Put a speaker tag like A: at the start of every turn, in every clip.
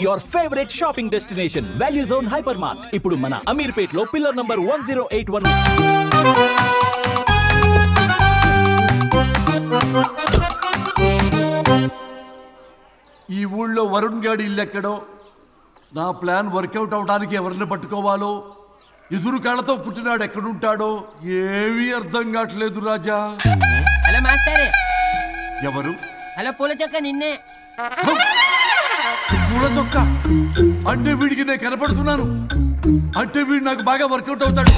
A: Your favourite shopping destination value zone hyper mart ఇప్పుడు మన అమీర్పేట్ లో పిల్లర్ నంబర్ 1081.
B: ఈ ఊళ్ళో వరుణ్ గాడి ఇల్లు ఎక్కడో, నా ప్లాన్ వర్కౌట్ అవడానికి ఎవరిని పట్టుకోవాలో, ఎదురు కాళ్ళతో పుట్టినాడు ఎక్కడుంటాడో ఏమీ అర్థం కావట్లేదు రాజా.
C: Hello master.
B: ఎవరు?
C: హలో పూల చొక్క నిన్నే.
B: పూల చొక్క అంటే వీడికి నేను కనపడుతున్నాను, అంటే వీడు నాకు బాగా వర్కౌట్ అవుతాడు.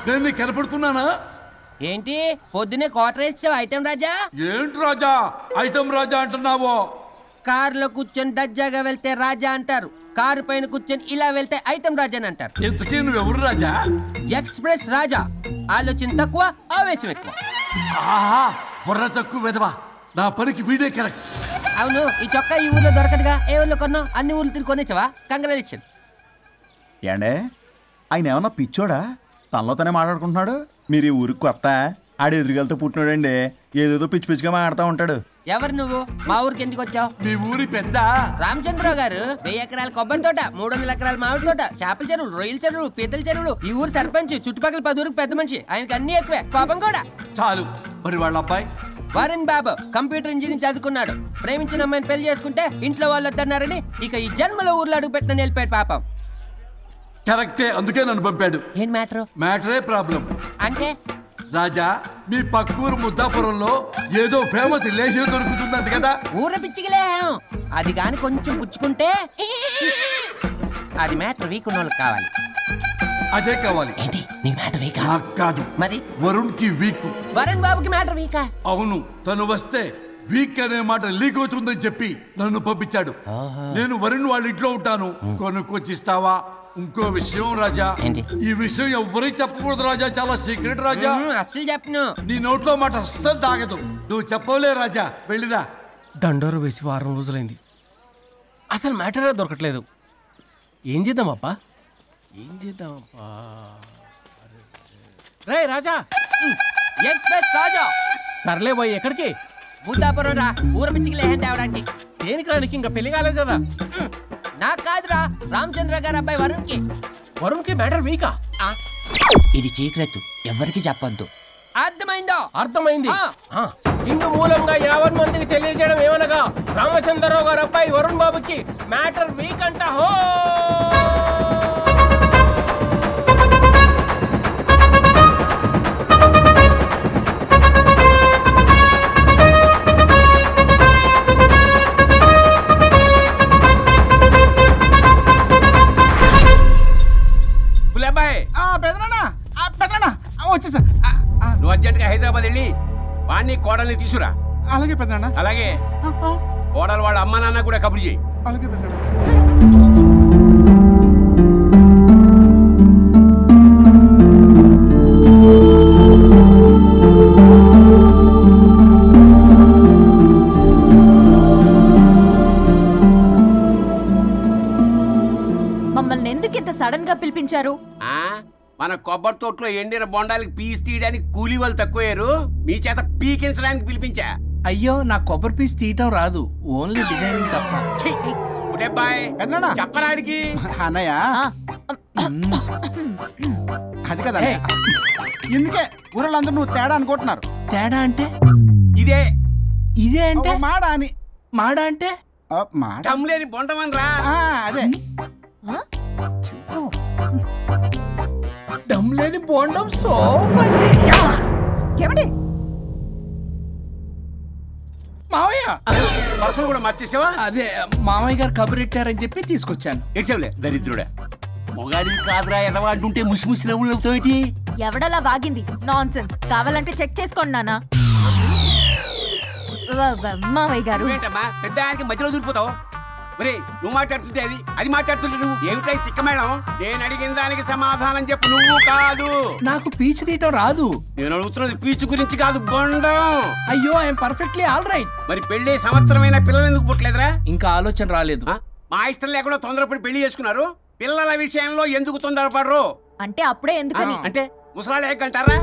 B: నేను నీకు కనపడుతున్నానా?
C: ఏంటి పొద్దునే క్వార్టర్ ఇచ్చావు ఐటమ్ రాజా?
B: ఏంటి రాజా ఐటమ్ రాజా అంటున్నావో?
C: కారులో కూర్చొని దర్జాగా వెళ్తే రాజా అంటారు, కారు పైన కూర్చొని ఇలా వెళ్తే ఐటమ్ రాజా అని అంటారు.
B: ఇంతకీ నువ్వెవరు రాజా?
C: ఎక్స్ప్రెస్ రాజా. ఆలోచన తక్కువ, ఆవేశం ఎక్కువ.
B: ఆహా, బుర్ర తక్కువ వెదవా. నా పనికి వీడే కరెక్ట్.
C: అవును, ఈ చొక్కా ఈ ఊర్లో దొరకదుగా, ఏ ఊర్లో కొన్నావు? అన్ని ఊర్లు తిరిగి కొనేచ్చావా? కంగ్రాచులేషన్.
D: ఏండే ఆయన ఏమన్నా పిచ్చోడా? తనలో తనే మాట్లాడుకుంటున్నాడు. మీరు ఈ ఊరికి కొత్త, ఆడు ఎదురుగలతో పుట్టినాడండి, ఏదేదో పిచ్చి పిచ్చిగా మాట్లాడుతూ ఉంటాడు.
C: ఎవరు నువ్వు? మా ఊరికి ఎందుకు వచ్చావు?
B: మీ ఊరి పెద్ద
C: రామచంద్రరావు గారు 1000 ఎకరాల కొబ్బరి తోట, 300 ఎకరాల మామిడి తోట, చేపల చెరువులు, రొయ్యల చెరువులు, పీతల చెరువులు, ఈ ఊరు సర్పంచ్, చుట్టుపక్కల 10 ఊరికి పెద్ద మనిషి. ఆయనకి అన్ని ఎక్కువే, కోపం కూడా.
B: చాలు. మరి వాళ్ళ అబ్బాయి
C: వరుణ్ బాబు కంప్యూటర్ ఇంజనీరింగ్ చదువుకున్నాడు. ప్రేమించిన అమ్మాయిని పెళ్లి చేసుకుంటే ఇంట్లో వాళ్ళు వద్దన్నారని ఇక ఈ జన్మలో ఊర్లో అడుగు పెట్టిన నిలిపాడు పాపం.
B: కరెక్టే, అందుకే నన్ను పంపాడు.
C: ఏం మ్యాటర్?
B: మ్యాటరే ప్రాబ్లం.
C: అంటే
B: రాజా, మీ పక్కూరు ముద్దాపురంలో ఏదో ఫేమస్ రిలేషన్ దొరుకుతుందంట కదా?
C: ఊర పిచ్చికిలే, అది కాని కొంచెం పుచ్చుకుంటే అది మ్యాటర్ వీక్ ఉన్న వాళ్ళకి కావాలి.
B: అదే కావాలి.
C: ఏంటి నీ మ్యాటర్ వీకా?
B: నాకు కాదు,
C: మరి
B: వరుణ్ కి వీక్.
C: వరుణ్ బాబుకి మ్యాటర్ వీకా?
B: అవును, తను వస్తే వీక్ అనే మాట లీక్ అవుతుందని చెప్పి నన్ను పంపించాడు. నేను వరుణ్ వాళ్ళ ఇంట్లో ఉంటాను, కొనుక్కొచ్చిస్తావా? ఇంకో విషయం రాజా, ఈ విషయం ఎవరికి చెప్పకూడదు రాజా, చాలా సీక్రెట్ రాజా.
C: అస్సలు చెప్పను.
B: నీ నోట్లో మాట అస్సలు తాగదు. నువ్వు చెప్పవలే రాజా, వెళ్ళిరా.
E: దండోరు వేసి వారం రోజులైంది, అసలు మ్యాటరే దొరకట్లేదు. ఏం చేద్దామప్పా? రే రాజా.
C: ఎక్స్ప్రెస్ రాజా.
E: సర్లే పోయి ఎక్కడికి?
C: బుద్ధాపురం రా, ఊర పిచ్చికిలే హ్యాండ్ అవడానికి.
E: దేనికి రానికి? ఇంకా పెళ్లి కాలేదు కదా.
C: నాకు కాదురా, రామచంద్ర గారు అబ్బాయి వరుణ్ కి.
E: వరుణ్ కి మ్యాటర్ వీకా?
C: ఇది సీక్రెట్, ఎవరికి చెప్పొద్దు. అర్థమైందో?
E: అర్థమైంది. ఇందు మూలంగా 50 మందికి తెలియజేయడం ఏమనగా, రామచంద్రరావు గారు అబ్బాయి వరుణ్ బాబుకి మ్యాటర్ వీక్ అంట. హో
F: వచ్చేసా.
G: నువ్వు అర్జెంట్గా హైదరాబాద్ వెళ్ళి వాణ్ణి కోడల్ని తీసుకురా.
F: అలాగే పెద్దనా.
G: అలాగే కోడలు వాళ్ళ అమ్మ నాన్న కూడా కబురు చేయి.
F: అలాగే పెద్దనా.
H: మమ్మల్ని ఎందుకు ఇంత సడన్ గా పిలిపించారు?
G: మన కొబ్బరి తోటలో ఎండిన బొండాలకి పీస్ తీయడానికి కూలీ వాళ్ళు తక్కువయ్యారు, మీ చేత పీకించడానికి పిలిపించా.
E: అయ్యో, నా కొబ్బరి పీస్ తీయటం రాదు, ఓన్లీ డిజైనింగ్ తప్ప.
G: చెప్పరాడికి.
F: అన్నయ్య అది కదా, ఇందుకే ఊరలందరూ నువ్వు తేడా అనుకుంటున్నారు.
E: తేడా అంటే
G: ఇదే
E: ఇదే అంటే
F: మాడా అని.
E: మాడా అంటే
G: లేని బొండమని రా.
F: అదే
E: దమ్ లేని బోండం.
F: ఏమండి
E: మావయ్య
G: పర్సలు కూడా మార్చేసావా?
E: అదే మామయ్య గారు కబురెట్టారని చెప్పి తీసుకొచ్చాను.
G: ఏడ్చావులే దరిద్రుడా. మొగాడి కాదురా ఎదవా అంటుంటే ముసిముసి నవ్వులు అవుతావేటి?
H: ఎవడలా వాగింది? నాన్సెన్స్. కావాలంటే చెక్ చేసుకోండి నాన్న. మామయ్య గారు
G: ఏంటమ్మా పెద్ద ఆయనకి మధ్యలో దూరిపోతావు? ఒరే, నువ్వు మాట్లాడుతుంటే అది అది మాట్లాడుతుంటే నువ్వు ఏమిటై తిక్క మేడం? నేను అడిగిన దానికి సమాధానం చెప్పు. నువ్వు కాదు.
E: నాకు పీచు తీయటం రాదు.
G: నేను అడుగుతున్నది పీచు గురించి కాదు, బొండం.
E: అయ్యో, ఐఎమ్ పర్ఫెక్ట్లీ ఆల్ రైట్.
G: మరి పెళ్లి సంవత్సరమైన పిల్లలు ఎందుకు పుట్టలేదురా?
E: ఇంకా ఆలోచన రాలేదు.
G: మా ఇష్టం లేకుండా తొందరపడి పెళ్లి చేసుకున్నారు. పిల్లల విషయంలో ఎందుకు తొందరపడరు?
H: అంటే అప్పుడే ఎందుకని?
G: అంటే ముసలాళ్ళు ఏకంటారా?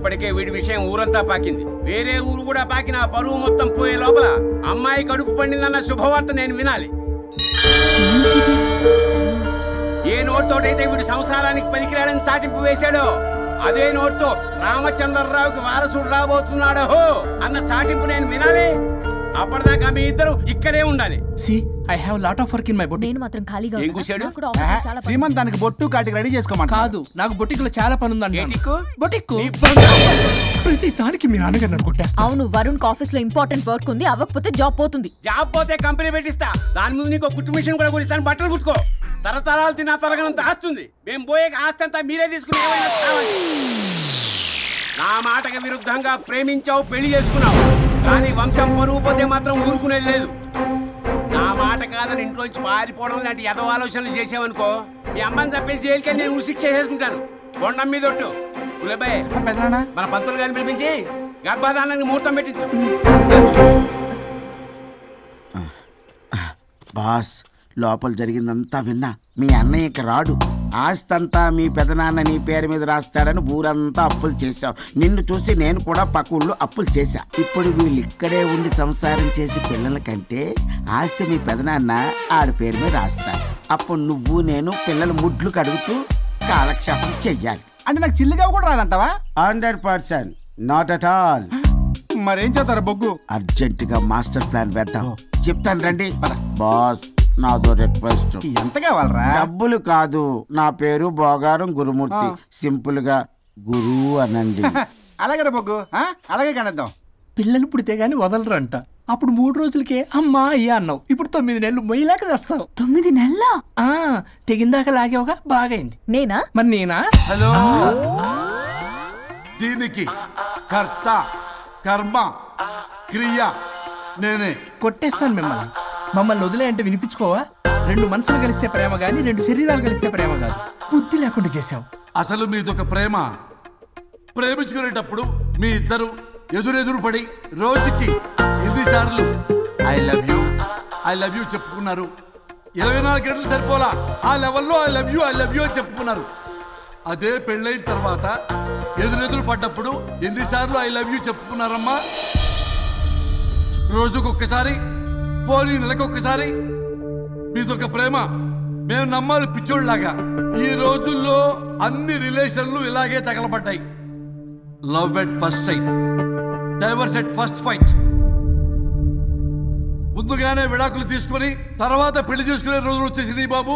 G: ఇప్పటికే వీడి విషయం ఊరంతా పాకింది. వేరే ఊరు కూడా పాకిన పరువు మొత్తం పోయే లోపల అమ్మాయి కడుపు పండిందన్న శుభవార్త నేను వినాలి. ఏ నోట్తోటైతే వీడు సంసారానికి పనికిరాడని చాటింపు వేశాడో అదే నోట్తో రామచంద్రరావుకి వారసుడు రాబోతున్నాడో అన్న చాటింపు నేను వినాలి. అప్పటిదాకా మీ ఇద్దరు ఇక్కడే ఉండాలి.
E: I have lot of work in my boutique.
H: నేను మాత్రం ఖాళీగా
G: ఏం కూశాడు?
H: నాకు కూడా ఆఫీస్లో చాలా పని.
F: సీమన్ దానికి బొట్టు కాటికి రెడీ చేసుకోమని
E: కాదు, నాకు బొటిక్ లో చాలా పని ఉందండి.
G: ఏటిక్కు?
E: బొటిక్
G: నీ బంగారం.
E: ప్రతి దానికి మీ నాన్నగారు నన్ను కొట్టేస్తా.
H: అవును, వరుణ్ ఆఫీస్ లో ఇంపార్టెంట్ వర్క్ ఉంది, అవ్వకపోతే జాబ్ పోతుంది.
G: జాబ్ పోతే కంపెనీ పెట్టిస్తా. దాని ముందు నీకు కుట్టు మిషన్ కూడా కొనిస్తాను. బట్టలు కుట్టుకో. తరతరాలు తిన్నా తరగనంత ఆస్తుంది. మేము పోయే ఆస్తి అంతా మీరే తీసుకుని ఏమైనా కావాలి. నా మాటకి విరుద్ధంగా ప్రేమించావు, పెళ్లి చేసుకున్నావు, కానీ వంశం పరువు పోతే మాత్రం ఊరుకునేది లేదు. నా మాట కాదని ఇంట్లోంచి పారిపోవడం లాంటి ఎదవ ఆలోచనలు చేసావనుకో, మీ అమ్మని చంపేసి జైలుకి నేను ఉసిక్ చేసుకుంటాను. కొండం మీద ఒట్టు. కులబాయ్, మన పంతులు గారిని పిలిపించి గర్భధానానికి ముహూర్తం పెట్టించు.
I: బాస్, లోపల జరిగిందంతా విన్నా. మీ అన్నయ్యకి రాడు, ఆస్తంతా మీ పెదనాన్న నీ పేరు మీద రాస్తాడని ఊరంతా అప్పులు చేశావు. నిన్ను చూసి నేను కూడా పక్క ఊళ్ళో అప్పులు చేశా. ఇప్పుడు వీళ్ళు ఇక్కడే ఉండి సంసారం చేసి పిల్లల కంటే ఆస్తి మీ పెదనాన్న ఆడి పేరు మీద రాస్తాడు. అప్పుడు నువ్వు నేను పిల్లల ముడ్లు కడుగుతూ కాలక్షేపం చెయ్యాలి.
F: అంటే నాకు చిల్లిగా కూడా రాదంటావా?
I: 100%, నాట్ అట్ ఆల్.
F: మరేం చేస్తారా బొగ్గు?
I: అర్జెంటుగా మాస్టర్ ప్లాన్ వేద్దాం. చెప్తాను రండి. బాస్, నాదో రిక్వెస్ట్.
F: ఎంత కావాలరా?
I: డబ్బులు కాదు, నా పేరు బోగారం గురుమూర్తి. సింపుల్ గా గురు అనండి.
F: అలాగే బొగ్గు, అలాగే కనేద్దాం.
E: పిల్లలు పుడితే గానీ వదలరు అంట. అప్పుడు 3 రోజులకే అమ్మా అయ్యా అన్నావు. ఇప్పుడు 9 నెలలు మొయ్యలాగా చేస్తావు.
H: 9 నెలల
E: తెగిందాక లాగేవగా బాగైంది.
H: నేనా?
E: మరి నేనా?
B: హలో, దీనికి కర్త కర్మ క్రియ నేనే.
E: కొట్టేస్తాను మిమ్మల్ని. మమ్మల్ని వదిలే అంటే వినిపించుకోవా? 2 మనసులు కలిస్తే ప్రేమ గాని 2 శరీరాలు కలిస్తే ప్రేమ కాదు. బుద్ధి లేకుండా చేసావు.
B: అసలు మీదొక ప్రేమ. ప్రేమించుకునేటప్పుడు మీ ఇద్దరు ఎదురెదురు పడి రోజుకి ఎన్నిసార్లు ఐ లవ్ యూ చెప్పుకున్నారు? 24 గంటలు సరిపోలా. ఆ లెవెల్లో ఐ లవ్ యూ అని చెప్పుకున్నారు. అదే పెళ్ళైన తర్వాత ఎదురెదురు పడ్డప్పుడు ఎన్నిసార్లు ఐ లవ్ యూ చెప్పుకున్నారమ్మా? రోజుకొక్కసారి, పోనీ నెలకొక్కసారి. మీదొక ప్రేమ. మేము నమ్మాలి పిచ్చోళ్ళలాగా. ఈ రోజుల్లో అన్ని రిలేషన్లు ఇలాగే తగలబడ్డాయి. Love at first sight, divorce at first fight. ముందుగానే విడాకులు తీసుకొని తర్వాత పెళ్లి చేసుకునే రోజులు వచ్చేసింది బాబు.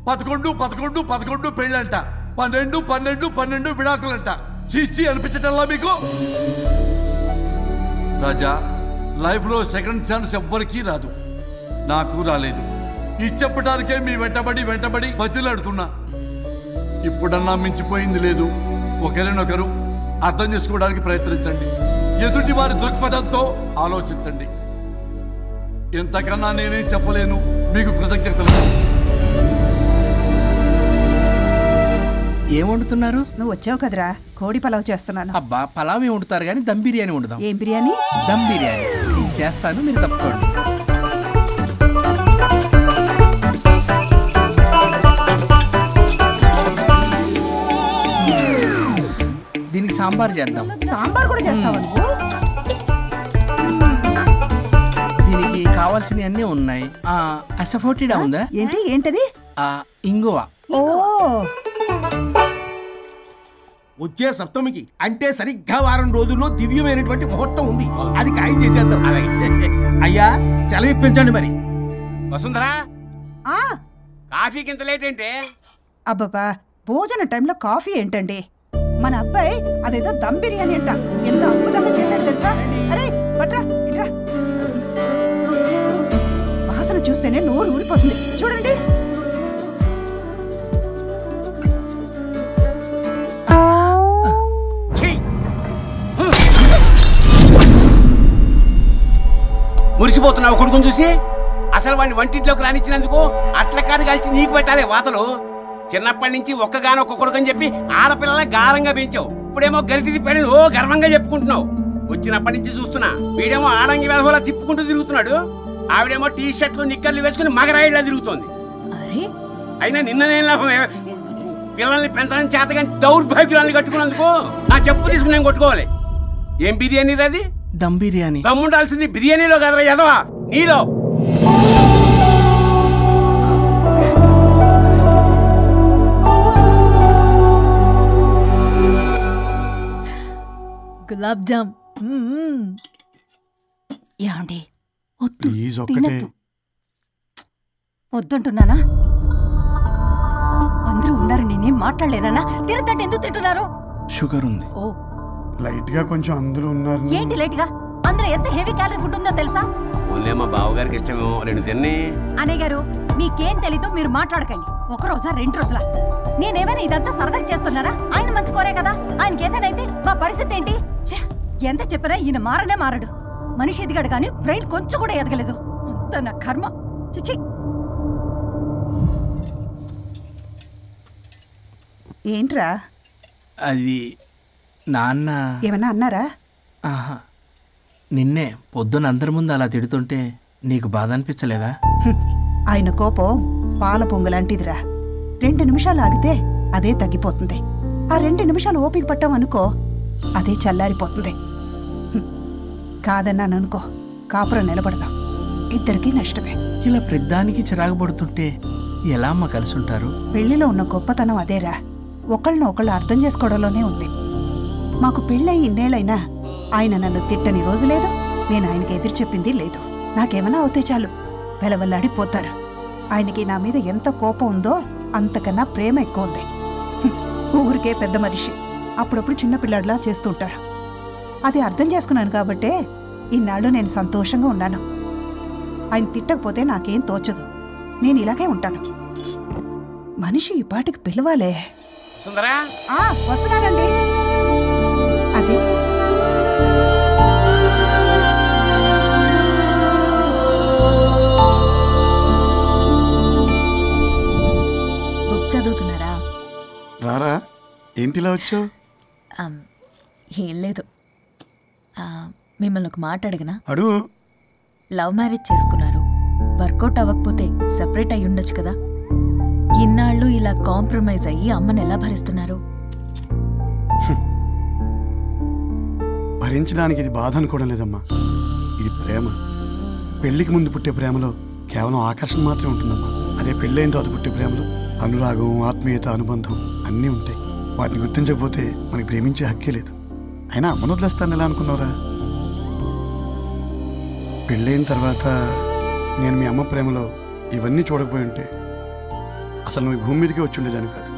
B: 11 పెళ్ళంట, 12 విడాకులంట. చీచి అనిపించటల్లా మీకు? రాజా, లైఫ్లో సెకండ్ ఛాన్స్ ఎవ్వరికీ రాదు. నాకు రాలేదు. ఈ చెప్పడానికే మీ వెంటబడి బతిలాడుతున్నా. ఇప్పుడన్నా మించిపోయింది లేదు. ఒకరినొకరు అర్థం చేసుకోవడానికి ప్రయత్నించండి. ఎదుటి వారి దృక్పథంతో ఆలోచించండి. ఎంతకన్నా నేనేం చెప్పలేను. మీకు కృతజ్ఞతలు.
E: ఏం వండుతున్నారు?
J: నువ్వు వచ్చావు కదరా, కోడి పలావ్ చేస్తున్నాను.
E: అబ్బా, పలావ్ ఏం వండుతారు కానీ దమ్ బిర్యానీ వండుదాం.
J: ఏం బిర్యానీ?
E: దమ్ బిర్యానీ. నేను చేస్తాను, మీరు తప్పుకోండి. దీనికి సాంబార్ చేద్దాం.
J: సాంబార్ కూడా చేస్తావా నువ్వు?
E: దీనికి కావాల్సినవి అన్నీ ఉన్నాయి. అసఫోటిడా ఉందా?
J: ఏంటది?
E: ఇంగువ.
J: ఓ,
K: వచ్చే సప్తమికి అంటే సరిగ్గా వారం రోజుల్లో దివ్యమైనటువంటి ముహూర్తం ఉంది. అది ఖాయం చేసేద్దాం. అయ్యా, సెలవు ఇప్పించండి మరి.
G: వసుంధరా, కాఫీకి ఇంత లేట్ ఏంటి?
J: అబ్బబ్బా, భోజన టైంలో కాఫీ ఏంటండి? మన అబ్బాయి అదేదో దమ్ బిర్యానీ అంట, ఎంత అద్భుతంగా చేశాడు తెలుసా? అరే పట్రా, ఇట్రా. వాసన చూస్తేనే నోరు ఊరిపోతుంది. చూడండి.
G: మురిసిపోతున్నావు కొడుకుని చూసి? అసలు వాడిని వంటింట్లోకి రానిచ్చినందుకు అట్ల కాడు కలిసి నీకు పెట్టాలి వాతలు. చిన్నప్పటి నుంచి ఒక్కగానొక్క కొడుకు అని చెప్పి ఆడపిల్లల గారంగా పెంచావు. ఇప్పుడేమో గరిటి తిప్పాడు ఓ గర్వంగా చెప్పుకుంటున్నావు. వచ్చినప్పటి నుంచి చూస్తున్నా, వీడేమో ఆడంగి వేధవలా తిప్పుకుంటూ తిరుగుతున్నాడు. ఆవిడేమో టీ షర్ట్లు నిక్కర్లు వేసుకుని మగరాయిలా తిరుగుతోంది. అయినా నిన్న నేను లాభం. పిల్లల్ని పెంచడం చేత కానీ దౌర్భాగ్యురాన్ని కట్టుకున్నందుకు నా చెప్పు తీసుకుని నేను కొట్టుకోవాలి. ఏం బిర్యానీ అది?
K: దమ్ బిర్యానీ.
G: దమ్ముండాల్సింది బిర్యానీలో కదరా ఎదవా, నీలో.
H: గులాబ్ జామ్. ఏమండి
F: ప్లీజ్ ఒక్కటే.
H: వద్దంటున్నానా? అందరూ ఉన్నారు, నేనేం మాట్లాడలేనా? తినదంటే ఎందుకు తింటున్నారు?
F: షుగర్ ఉంది.
H: ఓ
F: లైట్ గా కొంచెం అందరూ ఉన్నారు.
H: ఏంటి లైట్ గా? అందులో ఎంత హెవీ క్యాలరీ ఫుడ్ ఉందో తెలుసా?
G: ఓన్లీ మా బావగారికి ఇష్టమేమో, 2 తిన్ని.
H: అన్నయ్య గారు మీకేం తెలీదు, మీరు మాట్లాడకండి. 1 రోజా 2 రోజులా? నేనేమైనా ఇదంతా సరదా చేస్తున్నారా? ఆయన మంచి కోరే కదా. ఆయనకి ఏదైతే మా పరిస్థితి ఏంటి? ఎంత చెప్పినా ఈయన మారనే మారడు. మనిషి ఎదిగాడు కానీ బ్రెయిన్ కొంచెం కూడా ఎదగలేదు. అంత నా కర్మ. చిచి.
J: ఏంట్రా?
K: అది నాన్న.
J: ఏమన్నా అన్నారా?
K: ఆహా, నిన్నే పొద్దున అందరి ముందు అలా తిడుతుంటే నీకు బాధ అనిపించలేదా?
J: ఆయన కోపం పాల పొంగులాంటిదిరా. 2 నిమిషాలు ఆగితే అదే తగ్గిపోతుంది. ఆ 2 నిమిషాలు ఓపిక పట్టామనుకో అదే చల్లారిపోతుంది. కాదన్నాననుకో కాపురం నిలబడదాం. ఇద్దరికీ నష్టమే.
K: ఇలా ప్రతిదానికి చిరాకు పడుతుంటే ఎలా అమ్మ కలిసి ఉంటారు?
J: పెళ్లిలో ఉన్న గొప్పతనం అదేరా. ఒకళ్ళనొకళ్ళు అర్థం చేసుకోవడంలోనే ఉంది. మాకు పెళ్ళయి ఇన్నేళ్ళైనా ఆయన నన్ను తిట్టని రోజు లేదు, నేను ఆయనకి ఎదురు చెప్పింది లేదు. నాకేమైనా అవుతే చాలు వెలవల్లాడిపోతారు. ఆయనకి నా మీద ఎంత కోపం ఉందో అంతకన్నా ప్రేమ ఎక్కువ ఉంది. ఊరికే పెద్ద మనిషి, అప్పుడప్పుడు చిన్నపిల్లాడిలా చేస్తుంటారు. అది అర్థం చేసుకున్నాను కాబట్టే ఇన్నాళ్ళు నేను సంతోషంగా ఉన్నాను. ఆయన తిట్టకపోతే నాకేం తోచదు. నేను ఇలాగే ఉంటాను. మనిషి ఈ పాటికి పిలవాలే.
G: సుందరా
J: వస్తున్నానండి. అది
H: బుక్ చదువుతున్నారా?
F: రారా, ఏంటిలా వచ్చావు?
H: ఏం లేదు, మిమ్మల్ని ఒక మాట అడిగినా?
F: అడుగు.
H: లవ్ మ్యారేజ్ చేసుకున్నారు, వర్కౌట్ అవ్వకపోతే సెపరేట్ అయ్యి ఉండొచ్చు కదా. ఇన్నాళ్ళు ఇలా కాంప్రమైజ్ అయ్యి అమ్మని ఎలా భరిస్తున్నారు?
F: భరించడానికి ఇది బాధ అనుకోవడం లేదమ్మా, ఇది ప్రేమ. పెళ్లికి ముందు పుట్టే ప్రేమలో కేవలం ఆకర్షణ మాత్రమే ఉంటుందమ్మా. అదే పెళ్ళైన తర్వాత పుట్టే ప్రేమలో అనురాగం, ఆత్మీయత, అనుబంధం అన్నీ ఉంటాయి. వాటిని గుర్తించకపోతే మనకి ప్రేమించే హక్కే లేదు. అయినా అమ్మను వదిలేస్తాను ఎలా అనుకున్నావురా? పెళ్ళైన తర్వాత నేను మీ అమ్మ ప్రేమలో ఇవన్నీ చూడకపోయి ఉంటే అసలు నువ్వు భూమి మీదకే వచ్చి ఉండేదాన్ని కాదు.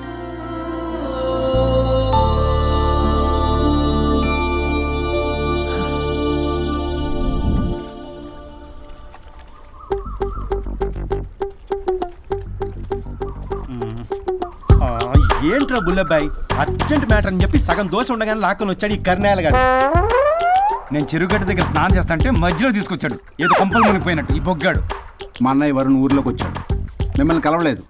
D: ఏంట్రా బుల్లబ్బాయి, అర్జెంట్ మ్యాటర్ అని చెప్పి సగం దోశ ఉండగానే లాక్కొని వచ్చాడు ఈ కర్ణాలగాడు.
L: నేను చెరుగడ్డ దగ్గర స్నానం చేస్తాంటే మధ్యలో తీసుకొచ్చాడు, ఏదో కంపలు మునిగిపోయినట్టు ఈ బొగ్గాడు.
F: మా అన్నయ్య వరుణ్ ఊర్లోకి వచ్చాడు, మిమ్మల్ని కలవలేదు.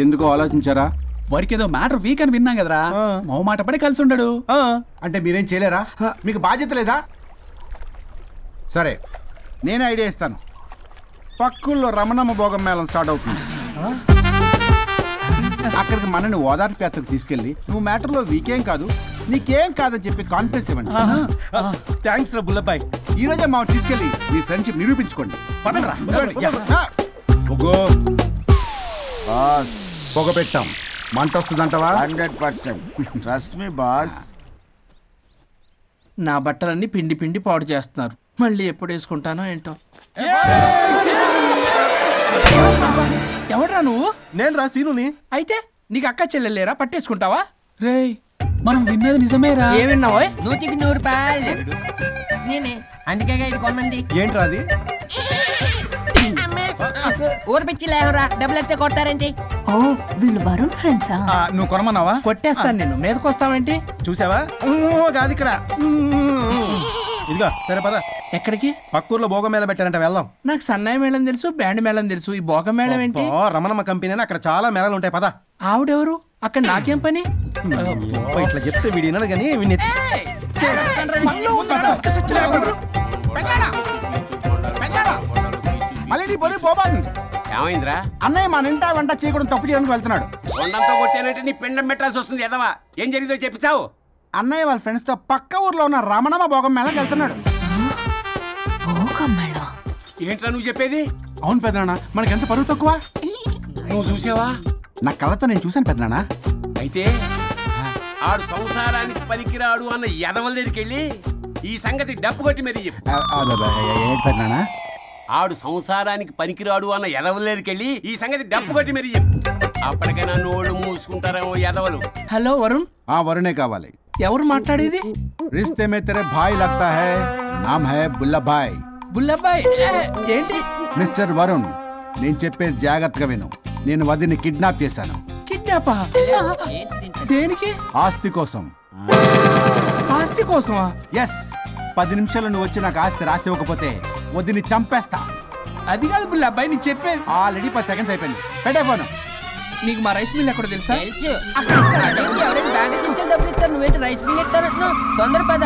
F: ఎందుకో ఆలోచించారా?
L: వారికి ఏదో మ్యాటర్ వీక్ అని విన్నాం కదరా, మో మాట పడి కలిసి ఉండడు.
F: అంటే మీరేం చేయలేరా? మీకు బాధ్యత లేదా? సరే, నేను ఐడియా ఇస్తాను. పక్కుల్లో రమణమ్మ భోగం మేళం స్టార్ట్ అవుతుంది. అక్కడికి మనని ఓదార్పు యాత్రకు తీసుకెళ్ళి నువ్వు మ్యాటర్లో వీకేం కాదు, నీకేం కాదని చెప్పి కాన్ఫిడెన్స్ ఇవ్వండి.
D: థ్యాంక్స్ రా బుల్లబ్బాయి.
F: ఈ రోజే మా తీసుకెళ్ళి మీ ఫ్రెండ్షిప్ నిరూపించుకోండి. పదండ్రా. పొగ పెట్టాం, మంట వస్తుందంటవా?
I: 100%. Trust me boss.
K: నా బట్టలన్నీ పిండి పిండి పాడు చేస్తున్నారు, మళ్ళీ ఎప్పుడు వేసుకుంటానో ఏంటో. ఎవడ్రా నువ్వు?
D: నేను రా సీనుని.
K: అయితే నీకు అక్క చెల్లెలేరా, పట్టేసుకుంటావా?
L: రేయ్ మనం విన్నది నిజమేరా?
K: ఏ విన్నావా?
C: 100కి 100 రూపాయలు నేనే, అందుకే ఇది కొమ్మంది.
D: ఏంట్రా అది?
C: ఊరు పిచ్చి లేవరా, డబ్బులు వస్తే కొడతారేంటి?
H: ఓ వీళ్ళు వరుణ్ ఫ్రెండ్సా?
L: నువ్వు కొనమన్నావా?
K: కొట్టేస్తాను నేను, మీదకొస్తావేంటి?
D: చూసావా? కాదు ఇక్కడ. ఇదిగో సరే పద.
K: ఎక్కడికి?
D: పక్కూర్లో భోగం మేళ పెట్టారంట, వెళ్దాం.
K: నాకు సన్నాయి మేళం తెలుసు, బ్యాండ్ మేళం తెలుసు, ఈ భోగం మేళం ఏంటి?
D: రమణమ్మ కంపెనీ అని అక్కడ చాలా మేళలు ఉంటాయి, పద.
K: ఆవిడెవరు? అక్కడ నాకేం పని?
D: ఇట్లా చెప్తే వీడి వినడు కానీ వీడిని
F: మళ్ళీ నీ పొరి పోబాను.
G: ఏమైందిరా?
D: అన్నయ్య మన ఇంటా వెంట చీకడం తప్పు చేయడానికి వెళ్తున్నాడు.
G: కొండంతో కొట్టానంటే నీ పిండం పెట్టాల్సి వస్తుంది ఎదవా. ఏం జరిగిందో చెప్పిచావు.
D: అన్నయ్య వాళ్ళ ఫ్రెండ్స్ తో పక్క ఊర్లో ఉన్న రమణమ్మ భోగం మేళకి వెళ్తున్నాడు.
G: ఏంట్రా నువ్వు చెప్పేది?
F: అవును పెద్దనాన్న, మనకి ఎంత పరువు తక్కువ.
G: నువ్వు చూసావా?
F: నా కళ్ళతో నేను చూశాను పెద్దనాన్న.
G: అయితే ఆడు సంసారానికి పనికిరాడు అన్న ఎదవల దగ్గరికి వెళ్ళి ఈ సంగతి డప్పు కొట్టి మరీ చెప్పు.
F: పెద్దనాన్న,
G: ఆడు సంసారానికి పనికిరాడు అన్న ఎదవల దగ్గరికి వెళ్ళి ఈ సంగతి డప్పు కొట్టి మరీ చెప్పు. అప్పటికైనా నోళ్ళు మూసుకుంటారేమో ఎదవలు.
M: హలో వరుణ్.
D: వరుణే కావాలి.
M: ఎవరు మాట్లాడేది?
D: रिश्ते में तेरे भाई लगता है, नाम है बुल्ला भाई.
M: బుల్లబ్బాయ్ ఏంటి?
D: మిస్టర్ వరుణ్, నేను చెప్పేది జాగ్రత్తగా విను. నేను వదిని కిడ్నాప్ చేశాను.
M: కిడ్నాపా? దేనికి?
D: ఆస్తి కోసం.
M: ఆస్తి కోసమా?
D: ఎస్. 10 నిమిషాలు నువ్వు వచ్చి నాకు ఆస్తి రాసి ఇవ్వకపోతే వదిని చంపేస్తా.
M: అది కాదు బుల్లబ్బాయ్, నీ చెప్పేది.
D: ఆల్రెడీ 10 సెకండ్స్ అయిపోయింది. పెట్టే ఫోను.
M: నీకు మా రైస్ మిల్ ఎక్కడ తెలుసా?
C: తెలుసు. ఎవరైనా బ్యాంక్ తీసుకెళ్ళి డబ్బులు ఇస్తారు, నువ్వేంటి రైస్ మిల్ ఇస్తానంటున్నావు? తొందర పద.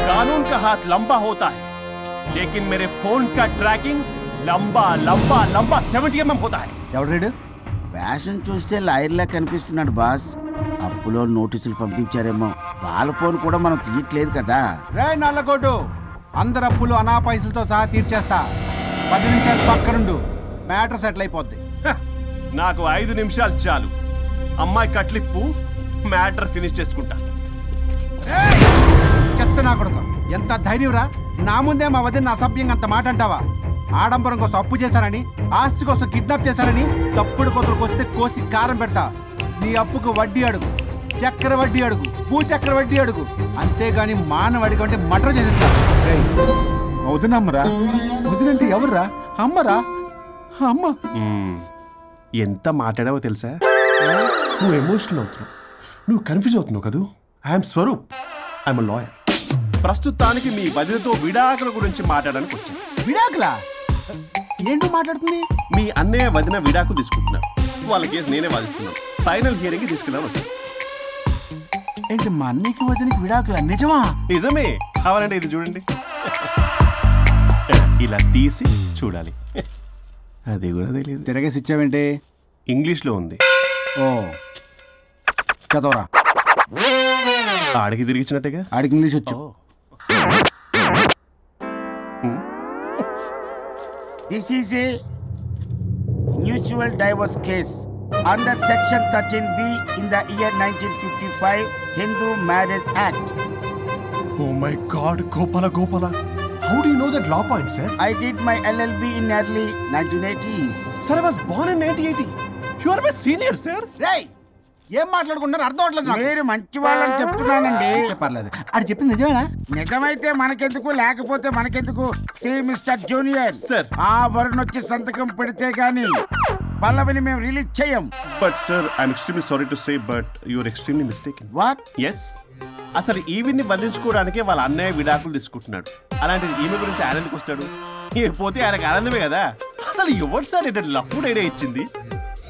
N: कानून का हाथ लंबा होता है, लेकिन मेरे फोन का ट्रैकिंग लंबा लंबा लंबा 70 mm होता है.
I: ఎవడు ఫ్యాషన్ చూస్తే లాయర్లా కనిపిస్తున్నాడు బాస్. అప్పులో నోటీసులు పంపించారేమో. వాళ్ళ ఫోన్ కూడా మనం తీయట్లేదు కదా.
D: రే నల్లగోడు, అందరు అప్పులు అనా పైసలతో సహా తీర్చేస్తా. 10 నిమిషాలు పక్కనుండు, మ్యాటర్ సెటిల్ అయిపోద్ది.
N: నాకు 5 నిమిషాలు చాలు. అమ్మాయి కట్లిప్పు, మ్యాటర్ ఫినిష్ చేసుకుంటా.
D: చెత్త నా కొడుకు, ఎంత ధైర్యంరా! నా ముందే మా వదిన అసభ్యంగా అంత మాట అంటావా? ఆడంబరం కోసం అప్పు చేశారని, ఆస్తి కోసం కిడ్నాప్ చేశారని తప్పుడు కొత్తలకు వస్తే కోసి కారం పెడతా. నీ అప్పుకు వడ్డీ అడుగు, చక్ర వడ్డీ అడుగు, భూచక్ర వడ్డీ అడుగు. అంతేగాని మానవ అడిగంటే మటర్ చేసేస్తా. వదినమ్మరా? వదినంటే ఎవర్రా? అమ్మరా? అమ్మ.
N: ఎంత మాట్లాడావో తెలుసా? నువ్వు ఎమోషనల్ అవుతున్నావు, నువ్వు కన్ఫ్యూజ్ అవుతున్నావు కదూ. I'm Swaroop, I'm lawyer. ప్రస్తుతానికి మీ వదినతో విడాకుల గురించి మాట్లాడడానికి వచ్చాను.
D: విడాకులా? ఏంటో మాట్లాడుతుంది?
N: మీ అన్నయ్య వదిన విడాకులు తీసుకుంటున్నారు. వాళ్ళ కేసు నేనే వాదిస్తున్నాను. ఫైనల్ హియరింగ్ తీసుకెళ్ళాను వచ్చాను.
D: ఏంటి మా అన్నయ్యకి వదినకి విడాకులా? నిజమా?
N: నిజమే. కావాలంటే ఇది చూడండి. ఇలా తీసి చూడాలి. అది కూడా తెలియదు.
D: తిరగేసి ఇచ్చావేంటి?
N: ఇంగ్లీష్లో ఉంది.
D: ఓ, చదవరా.
N: ఆడికి తిరిగిచ్చినట్టుగా.
D: ఆడికి ఇంగ్లీష్ వచ్చు.
I: This is a mutual divorce case under section 13B in the year 1955 Hindu Marriage Act.
N: Oh my God, Gopala. How do you know that law point, sir?
I: I did my LLB in early 1980s.
N: Sir, I was born in 1980. You are my senior, sir.
D: Right. ఏం మాట్లాడుకుంటున్నారు అర్థం అవట్లేదు.
I: మీరు మంచి వాళ్ళని చెప్తున్నానండి.
D: పర్లేదు. అది చెప్పింది నిజమేనా?
I: నిజమైతే మనకెందుకు, లేకపోతే మనకెందుకు? సి మిస్టర్ జూనియర్
N: సార్,
I: ఆ వరుణ్ వచ్చి సంతకం పెడితే గానీ పల్లవిని మేము రిలీజ్ చేయం.
N: But sir, I'm extremely sorry to say, but you are extremely mistaken.
I: What?
N: Yes, అసలు ఈవిడ్ని బంధించుకోవడానికే వాళ్ళ అన్నయ్య విడాకులు తీసుకుంటున్నాడు. అలాంటిది ఈమె గురించి ఆయన ఎందుకు వస్తాడు? పోతే ఆయనకు ఆనందమే కదా. అసలు ఎవరు సార్ ఇటు లఫ్డ్ ఐడియా ఇచ్చింది?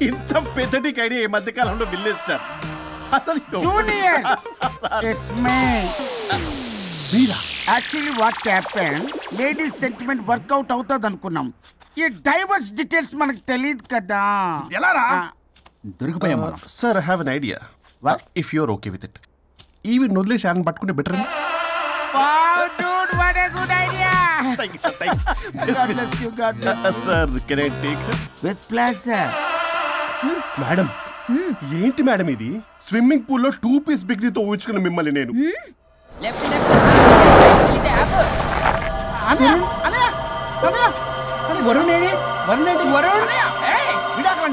N: ఇంత పెద్దటికి ఐడియా ఈ మధ్య కాలంలో విల్లేస్తారు. అసలు
I: జూనియర్, ఇట్స్ మీ.
N: మీరా?
I: Actually what happen, ladies sentiment work out అవుతుంది అనుకున్నాం. ఈ డైవర్స్ డీటెయిల్స్ మనకు తెలియదు కదా.
D: ఎలా రా? దొరికిపోయాం.
N: Sir, I have an idea. If you're okay with it, ఈవిడ్ని వదిలేసి ఆయన పట్టుకుంటే better. Sir, can I take?
I: With pleasure.
N: Madam, ఏంటి మేడం ఇది? స్విమ్మింగ్ పూల్ లో 2 పీస్ బిగ్నీతో ఊహించుకున్న మిమ్మల్ని నేను.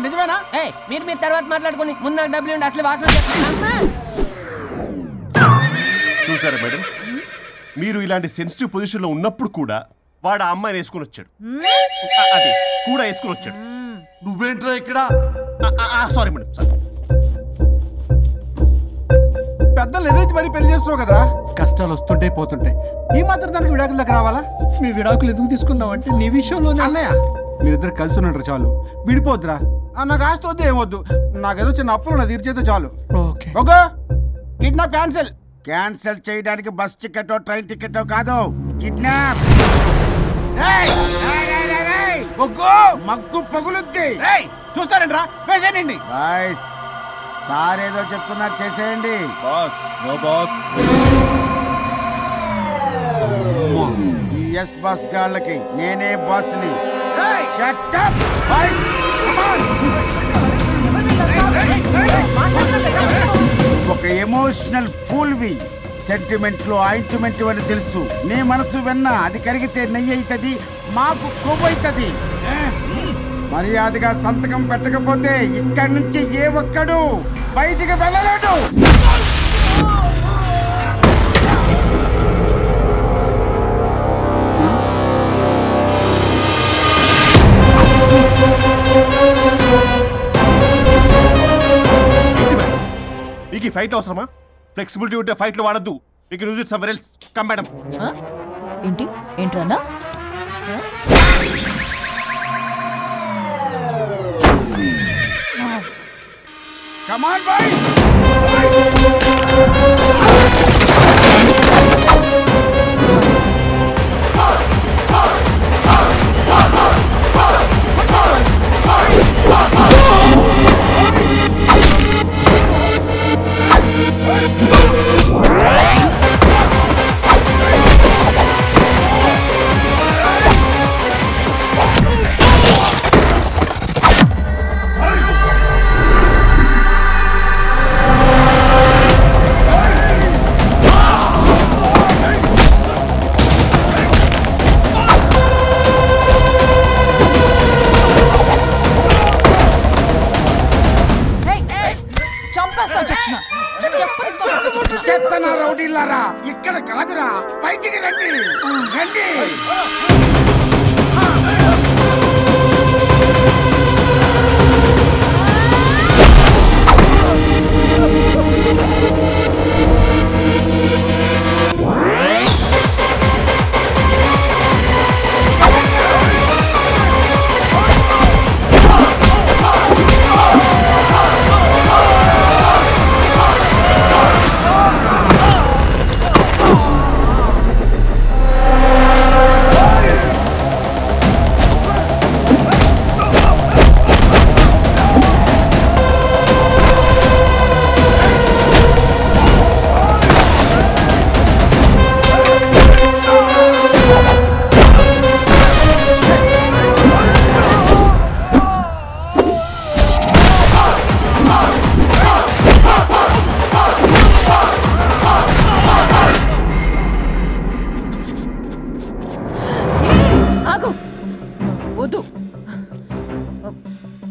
D: నిజమేనా?
C: మీరు తర్వాత మాట్లాడుకుని ముందు నాకు డబ్బులు ఉండి అసలు వాసన.
N: చూసారా మేడం, మీరు ఇలాంటి సెన్సిటివ్ పొజిషన్ లో ఉన్నప్పుడు కూడా వాడు ఆ అమ్మాయిని వేసుకుని వచ్చాడు. అదే కూడా వేసుకుని వచ్చాడు.
B: నువ్వేంట్రా ఇక్కడ?
N: Sorry madam, sorry.
D: పెద్దలు ఎదురు మరి పెళ్లి చేస్తున్నావు కదరా. కష్టాలు వస్తుంటే పోతుంటాయి. ఈ మాత్రం దానికి విడాకుల దగ్గర రావాలా?
M: మీ విడాకులు ఎందుకు తీసుకుందాం అంటే నీ విషయంలో.
D: అన్నయ్య, మీరిద్దరు కలిసి ఉన్నట్టు చాలు, విడిపోద్దురా. నాకు ఆస్తి వద్దు, ఏమొద్దు. నాకేదో చిన్న అప్పులు నా తీర్చేస్తే చాలు.
M: Okay.
D: Okay, kidnap cancel.
I: Cancel చేయడానికి బస్ టికెటో ట్రైన్ టికెటో కాదు, కిడ్నాప్. మగ్గు పగులుద్ది.
D: చూస్తారండి రా, వేసేయండి.
I: బాయ్స్ సార్ ఏదో చెప్తున్నారు, చేసేయండి.
N: Boss no boss.
I: ఈ ఎస్ బాస్ గాళ్ళకి నేనే బాస్ని. Shut up, boys. Come on. ఒక ఎమోషనల్ ఫూల్వి. సెంటిమెంట్ లో ఆయింట్మెంట్ అని తెలుసు. నీ మనసు వెన్న, అది కరిగితే నెయ్యి అవుతుంది, మాకు కొవ్వు అవుతుంది. మర్యాదగా సంతకం పెట్టకపోతే ఇక్కడి నుంచి ఏ ఒక్కడు బయటికి వెళ్ళలేడు.
N: మీకు ఈ ఫైట్ అవసరమా? ఫ్లెక్సిబిలిటీ ఉంటే ఫైట్లు వాడద్దు. You can use it somewhere else. Come madam.
O: ఏంటి ఏంట్రన్నా?
I: Come on, boys. చెప్తానా రౌడీలారా, ఇక్కడ కాదురా, బయటికి రండి రండి.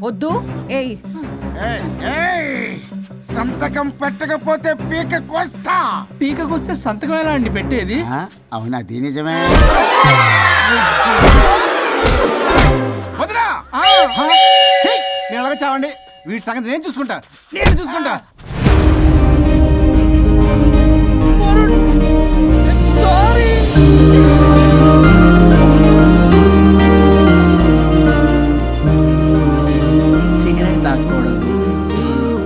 O: వద్దు.
I: సంతకం పెట్టకపోతే పీక కోస్తా.
M: పీక కోస్తే సంతకం ఎలా అండి పెట్టేది?
I: అవునా, అది నిజమే.
D: వదినా నేను ఎలాగ చావండి, వీటి సంగతి నేను చూసుకుంటా.
M: సిగరెట్ తాగకూడదు,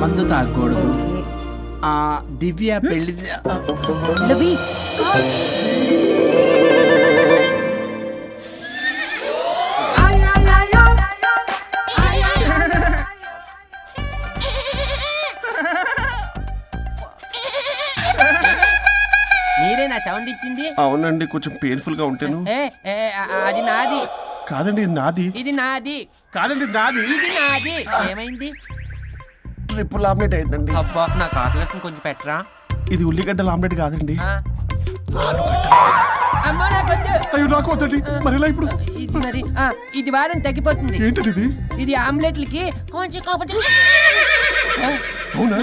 M: మందు తాగకూడదు. దివ్య పెళ్లి
C: మీరేనా సౌండ్ ఇచ్చింది?
N: అవునండి, కొంచెం పెయిన్ఫుల్ గా ఉంటాను.
C: అది నాది
N: కాదండి, నాది.
C: ఇది నాది
N: కాదండి, నాది.
C: ఇది నాది. ఏమైంది?
N: ట్రిపుల్ ఆమ్లెట్ అయిందండి.
C: అబ్బా, నాకు ఆకలిస్తుంది, కొంచెం పెట్టరా.
N: ఇది ఉల్లిగడ్డల ఆమ్లెట్ కాదండి.
C: అమ్మా నాకొద్దు.
N: అయ్యో నాకు వద్దండి. మరి ఇలా ఇప్పుడు
C: ఇది మరి ఇది వారం తగ్గిపోతుంది.
N: ఏంటది ఇది?
C: ఇది ఆమ్లెట్లకి కొంచెం
N: అవునా?